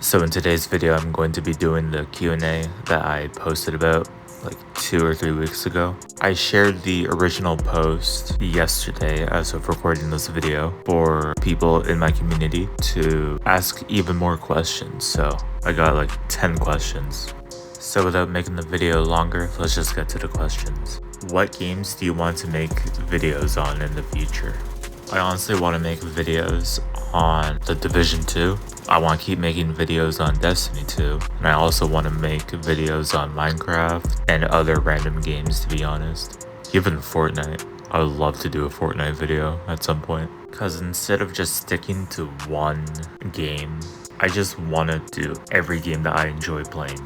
So in today's video, I'm going to be doing the Q&A that I posted about like 2 or 3 weeks ago. I shared the original post yesterday as of recording this video for people in my community to ask even more questions. So I got like 10 questions. So without making the video longer, let's just get to the questions. What games do you want to make videos on in the future? I honestly want to make videos on The Division 2. I want to keep making videos on Destiny 2. And I also want to make videos on Minecraft and other random games, to be honest. Even Fortnite. I would love to do a Fortnite video at some point. Because instead of just sticking to one game, I just want to do every game that I enjoy playing.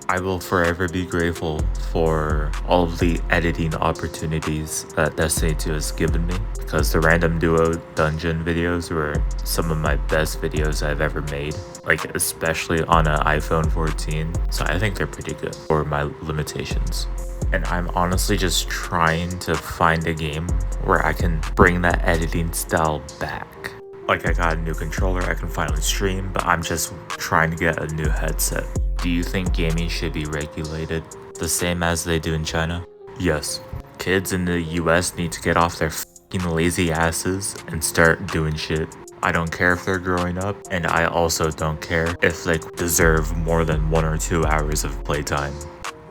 I will forever be grateful for all of the editing opportunities that Destiny 2 has given me, because the random duo dungeon videos were some of my best videos I've ever made, like especially on an iPhone 14, so I think they're pretty good for my limitations. And I'm honestly just trying to find a game where I can bring that editing style back. Like, I got a new controller, I can finally stream, but I'm just trying to get a new headset. Do you think gaming should be regulated the same as they do in China? Yes. Kids in the US need to get off their fucking lazy asses and start doing shit. I don't care if they're growing up, and I also don't care if they deserve more than 1 or 2 hours of playtime.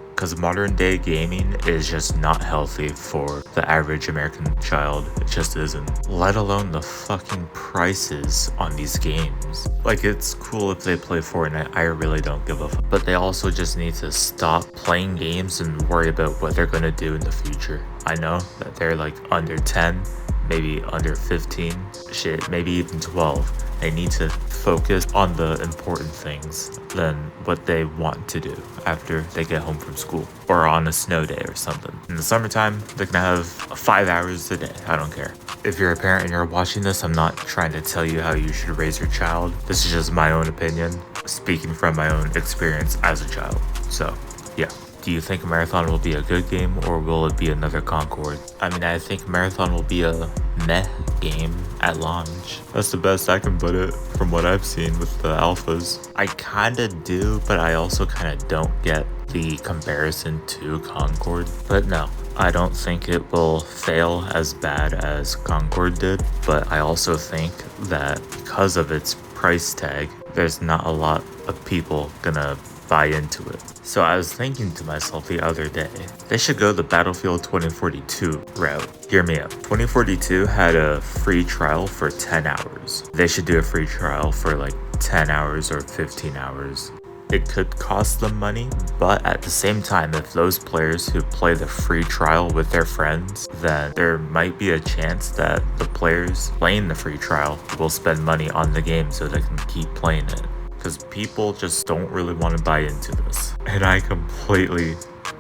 Because modern day gaming is just not healthy for the average American child. It just isn't. Let alone the fucking prices on these games. Like, it's cool if they play Fortnite, I really don't give a fuck. But they also just need to stop playing games and worry about what they're gonna do in the future. I know that they're like under 10, maybe under 15, shit, maybe even 12. They need to focus on the important things than what they want to do after they get home from school or on a snow day or something. In the summertime, they can have 5 hours a day. I don't care. If you're a parent and you're watching this, I'm not trying to tell you how you should raise your child. This is just my own opinion, speaking from my own experience as a child. So, yeah. Do you think Marathon will be a good game, or will it be another Concord? I mean, I think Marathon will be a meh game at launch. That's the best I can put it from what I've seen with the alphas. I kinda do, but I also kinda don't get the comparison to Concord. But no, I don't think it will fail as bad as Concord did, but I also think that because of its price tag, there's not a lot of people gonna buy into it. So I was thinking to myself the other day, they should go the Battlefield 2042 route. Hear me out. 2042 had a free trial for 10 hours. They should do a free trial for like 10 hours or 15 hours. It could cost them money, but at the same time, if those players who play the free trial with their friends, then there might be a chance that the players playing the free trial will spend money on the game so they can keep playing it. Because people just don't really want to buy into this. And I completely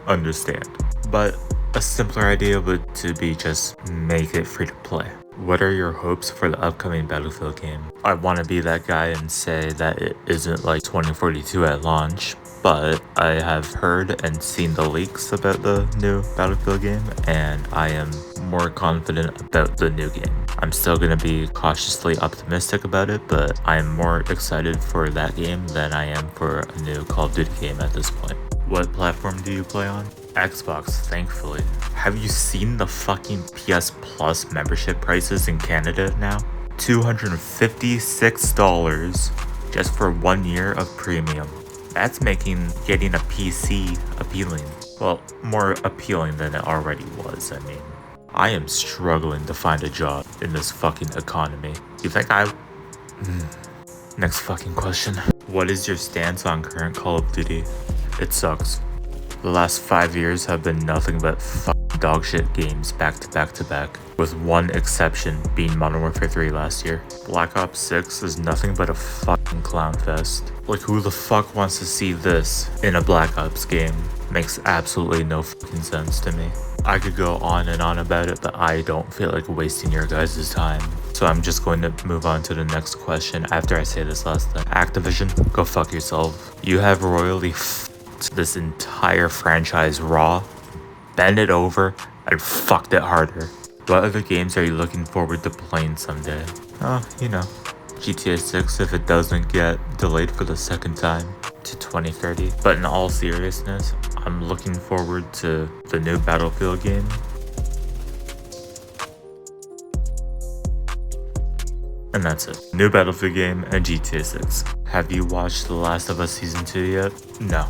understand. But a simpler idea would to be just make it free to play. What are your hopes for the upcoming Battlefield game? I want to be that guy and say that it isn't like 2042 at launch, but I have heard and seen the leaks about the new Battlefield game, and I am more confident about the new game. I'm still going to be cautiously optimistic about it, but I am more excited for that game than I am for a new Call of Duty game at this point. What platform do you play on? Xbox, thankfully. Have you seen the fucking PS Plus membership prices in Canada now? $256 just for 1 year of premium. That's making getting a PC appealing. Well, more appealing than it already was, I mean. I am struggling to find a job in this fucking economy. You think Next fucking question. What is your stance on current Call of Duty? It sucks. The last 5 years have been nothing but fucking dogshit games back to back to back, with one exception being Modern Warfare 3 last year. Black Ops 6 is nothing but a fucking clown fest. Like, who the fuck wants to see this in a Black Ops game? Makes absolutely no fucking sense to me. I could go on and on about it, but I don't feel like wasting your guys' time. So I'm just going to move on to the next question after I say this last thing. Activision, go fuck yourself. You have royally this entire franchise raw, bend it over, and fucked it harder. What other games are you looking forward to playing someday? Oh, you know, GTA 6 if it doesn't get delayed for the second time to 2030. But in all seriousness, I'm looking forward to the new Battlefield game. And that's it. New Battlefield game and GTA 6. Have you watched The Last of Us Season 2 yet? No.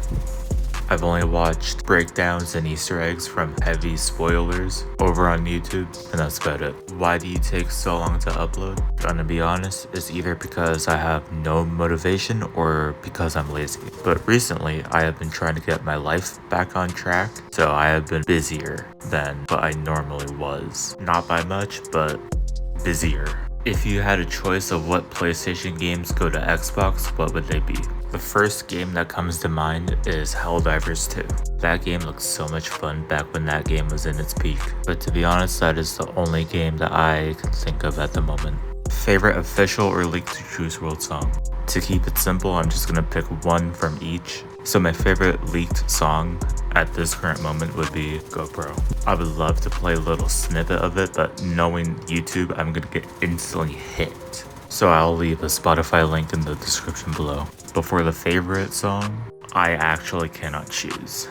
I've only watched breakdowns and Easter eggs from heavy spoilers over on YouTube, and that's about it. Why do you take so long to upload? Gonna be honest, it's either because I have no motivation or because I'm lazy. But recently, I have been trying to get my life back on track, so I have been busier than what I normally was. Not by much, but busier. If you had a choice of what PlayStation games go to Xbox, what would they be? The first game that comes to mind is Helldivers 2. That game looked so much fun back when that game was in its peak, but to be honest, that is the only game that I can think of at the moment. Favorite official or leaked Juice WRLD song? To keep it simple, I'm just gonna pick one from each. So my favorite leaked song at this current moment would be GoPro. I would love to play a little snippet of it, but knowing YouTube, I'm gonna get instantly hit. So I'll leave a Spotify link in the description below. But for the favorite song, I actually cannot choose.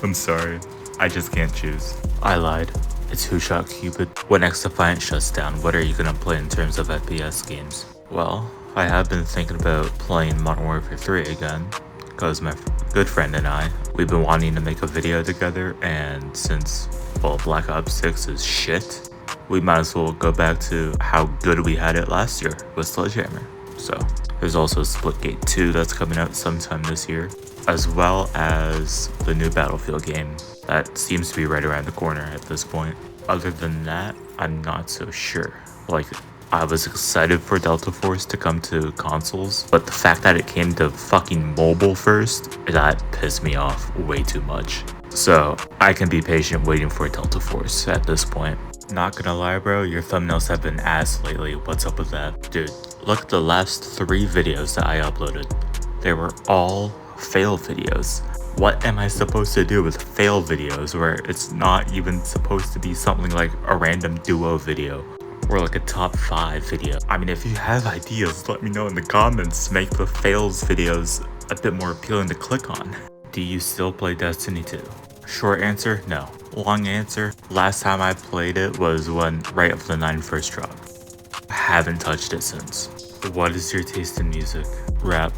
I'm sorry, I just can't choose. I lied. It's Who Shot Cupid. When XDefiant shuts down, what are you gonna play in terms of FPS games? Well, I have been thinking about playing Modern Warfare 3 again, because my good friend and I, we've been wanting to make a video together, and since, well, Black Ops 6 is shit, we might as well go back to how good we had it last year with Sledgehammer. So, there's also Splitgate 2 that's coming out sometime this year, as well as the new Battlefield game that seems to be right around the corner at this point. Other than that, I'm not so sure. Like, I was excited for Delta Force to come to consoles, but the fact that it came to fucking mobile first, that pissed me off way too much. So, I can be patient waiting for Delta Force at this point. Not gonna lie, bro, your thumbnails have been ass lately. What's up with that? Dude, look at the last 3 videos that I uploaded. They were all fail videos. What am I supposed to do with fail videos where it's not even supposed to be something like a random duo video or like a top 5 video? I mean, if you have ideas, let me know in the comments. Make the fails videos a bit more appealing to click on. Do you still play Destiny 2? Short answer, no. Long answer, last time I played it was when Right of the Nine first dropped. I haven't touched it since. What is your taste in music? Rap.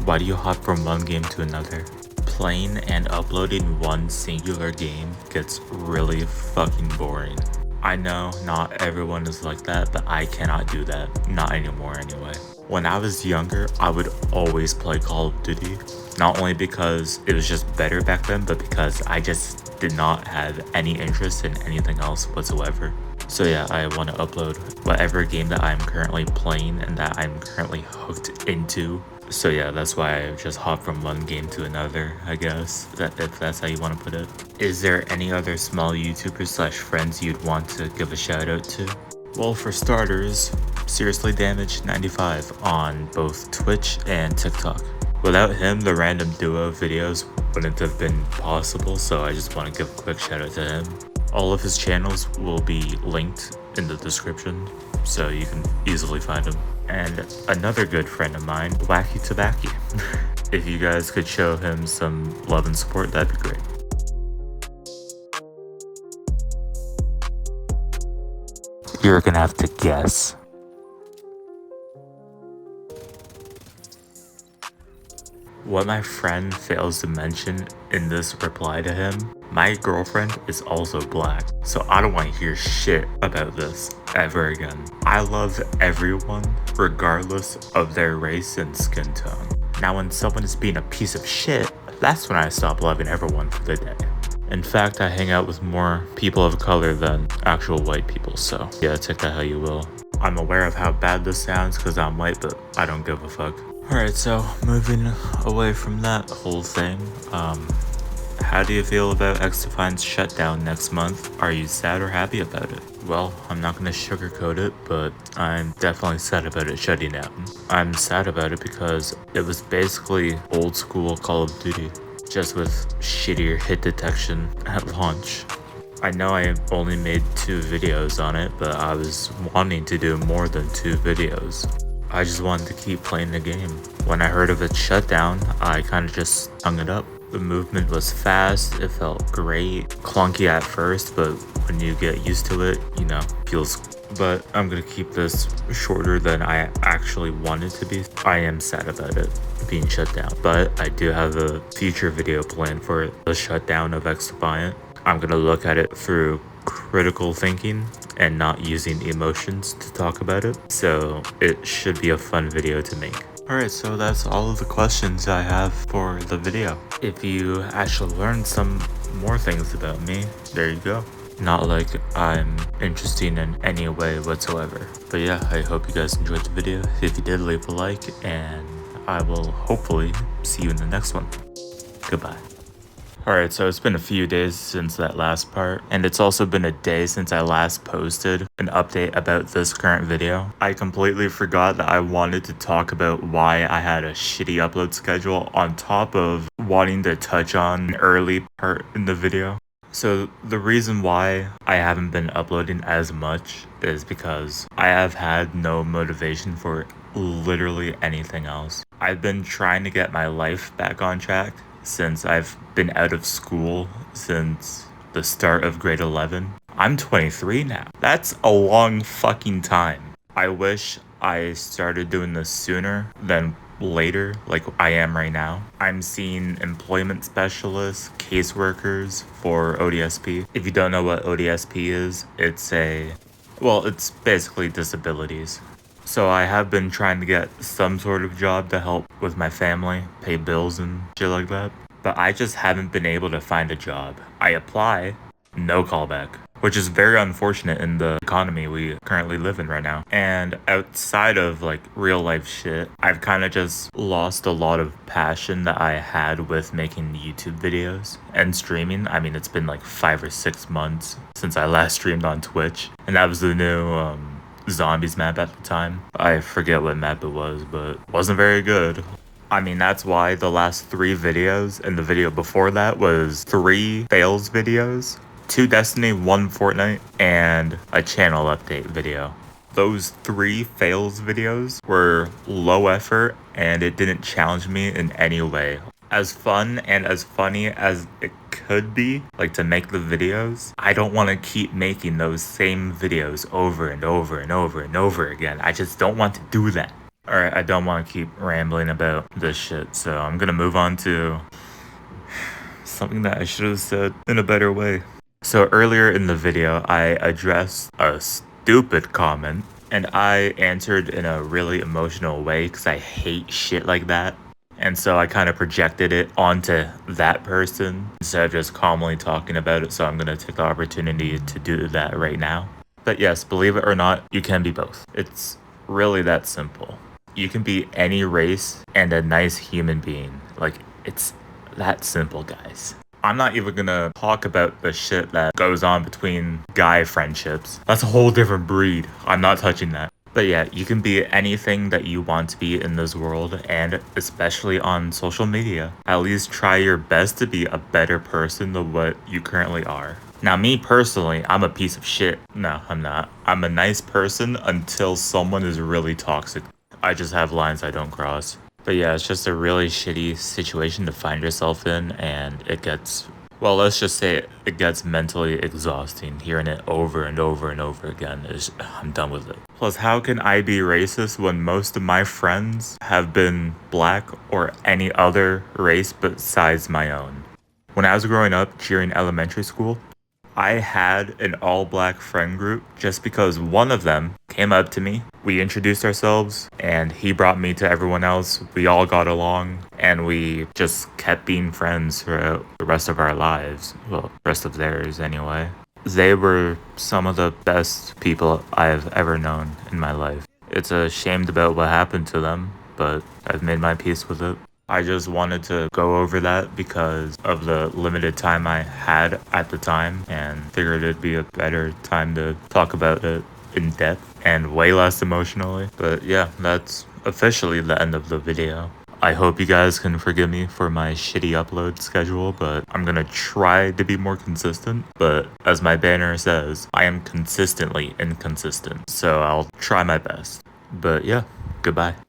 Why do you hop from one game to another? Playing and uploading one singular game gets really fucking boring. I know not everyone is like that, but I cannot do that. Not anymore anyway. When I was younger, I would always play Call of Duty. Not only because it was just better back then, but because I just did not have any interest in anything else whatsoever. So yeah, I want to upload whatever game that I'm currently playing and that I'm currently hooked into. So yeah, that's why I just hop from one game to another, I guess, if that's how you want to put it. Is there any other small YouTubers slash friends you'd want to give a shout out to? Well, for starters, SeriouslyDamaged 95 on both Twitch and TikTok. Without him, the random duo videos wouldn't have been possible, so I just want to give a quick shout out to him. All of his channels will be linked in the description, so you can easily find him. And another good friend of mine, WackyTobaccy. If you guys could show him some love and support, that'd be great. You're gonna have to guess. What my friend fails to mention in this reply to him, my girlfriend is also black, so I don't want to hear shit about this ever again. I love everyone regardless of their race and skin tone. Now when someone is being a piece of shit, that's when I stop loving everyone for the day. In fact, I hang out with more people of color than actual white people, so yeah, take that how you will. I'm aware of how bad this sounds because I'm white, but I don't give a fuck. Alright, so moving away from that whole thing, how do you feel about XDefiant's shutdown next month? Are you sad or happy about it? Well, I'm not gonna sugarcoat it, but I'm definitely sad about it shutting down. I'm sad about it because it was basically old school Call of Duty, just with shittier hit detection at launch. I know I only made 2 videos on it, but I was wanting to do more than 2 videos. I just wanted to keep playing the game. When I heard of its shutdown, I kind of just hung it up. The movement was fast, it felt great, clunky at first, but when you get used to it, you know, feels. But I'm gonna keep this shorter than I actually wanted to be. I am sad about it being shut down, but I do have a future video planned for the shutdown of XDefiant. I'm gonna look at it through critical thinking and not using emotions to talk about it, so it should be a fun video to make. Alright, so that's all of the questions I have for the video. If you actually learned some more things about me, there you go. Not like I'm interesting in any way whatsoever. But yeah, I hope you guys enjoyed the video. If you did, leave a like, and I will hopefully see you in the next one. Goodbye. Alright, so it's been a few days since that last part, and it's also been a day since I last posted an update about this current video. I completely forgot that I wanted to talk about why I had a shitty upload schedule on top of wanting to touch on an early part in the video. So the reason why I haven't been uploading as much is because I have had no motivation for literally anything else. I've been trying to get my life back on track since I've been out of school since the start of grade 11. I'm 23 now. That's a long fucking time. I wish I started doing this sooner than later, like I am right now. I'm seeing employment specialists, caseworkers for ODSP. If you don't know what ODSP is, it's basically disabilities. So I have been trying to get some sort of job to help with my family, pay bills and shit like that. But I just haven't been able to find a job. I apply, no callback, which is very unfortunate in the economy we currently live in right now. And outside of like real life shit, I've kind of just lost a lot of passion that I had with making YouTube videos and streaming. I mean, it's been like 5 or 6 months since I last streamed on Twitch, and that was the new zombies map at the time. I forget what map it was, but it wasn't very good. I mean, that's why the last 3 videos and the video before that was 3 fails videos, 2 Destiny, 1 Fortnite, and a channel update video. Those 3 fails videos were low effort and it didn't challenge me in any way. As fun and as funny as it could be, like to make the videos, I don't want to keep making those same videos over and over and over and over again. I just don't want to do that. Alright, I don't want to keep rambling about this shit, so I'm gonna move on to something that I should have said in a better way. So earlier in the video, I addressed a stupid comment, and I answered in a really emotional way because I hate shit like that. And so I kind of projected it onto that person instead of just calmly talking about it, so I'm going to take the opportunity to do that right now. But yes, believe it or not, you can be both. It's really that simple. You can be any race and a nice human being. Like, it's that simple, guys. I'm not even gonna talk about the shit that goes on between guy friendships. That's a whole different breed. I'm not touching that. But yeah, you can be anything that you want to be in this world, and especially on social media. At least try your best to be a better person than what you currently are. Now, me personally, I'm a piece of shit. No, I'm not. I'm a nice person until someone is really toxic. I just have lines I don't cross. But yeah, it's just a really shitty situation to find yourself in, and it gets, well, let's just say it gets mentally exhausting hearing it over and over and over again. I'm done with it. Plus, how can I be racist when most of my friends have been black or any other race besides my own? When I was growing up during elementary school, I had an all-black friend group just because one of them came up to me. We introduced ourselves, and he brought me to everyone else. We all got along, and we just kept being friends throughout the rest of our lives. Well, rest of theirs anyway. They were some of the best people I've ever known in my life. It's a shame about what happened to them, but I've made my peace with it. I just wanted to go over that because of the limited time I had at the time, and figured it'd be a better time to talk about it in depth and way less emotionally. But yeah, that's officially the end of the video. I hope you guys can forgive me for my shitty upload schedule, but I'm gonna try to be more consistent. But as my banner says, I am consistently inconsistent, so I'll try my best. But yeah, Goodbye.